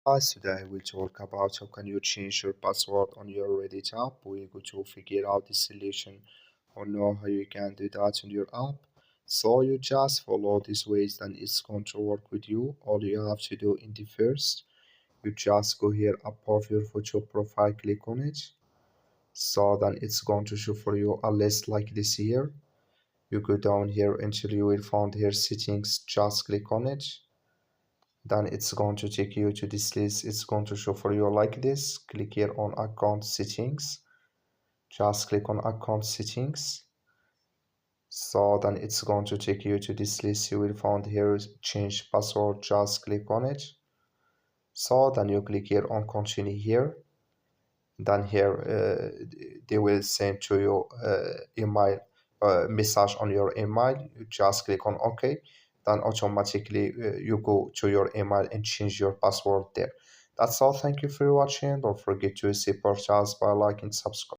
Today I will talk about how can you change your password on your Reddit app. We're going to figure out the solution or know how you can do that on your app. So you just follow these ways and it's going to work with you. All you have to do in the first, you just go here above your photo profile, click on it. So then it's going to show for you a list like this here. You go down here until you will find here settings, just click on it. Then it's going to take you to this list. It's going to show for you like this. Click here on account settings, just click on account settings. So then it's going to take you to this list. You will find here change password, just click on it. So then you click here on continue here. Then here they will send to you email message on your email. You just click on OK. Then automatically you go to your email and change your password there. That's all. Thank you for watching. Don't forget to support us by liking, subscribe.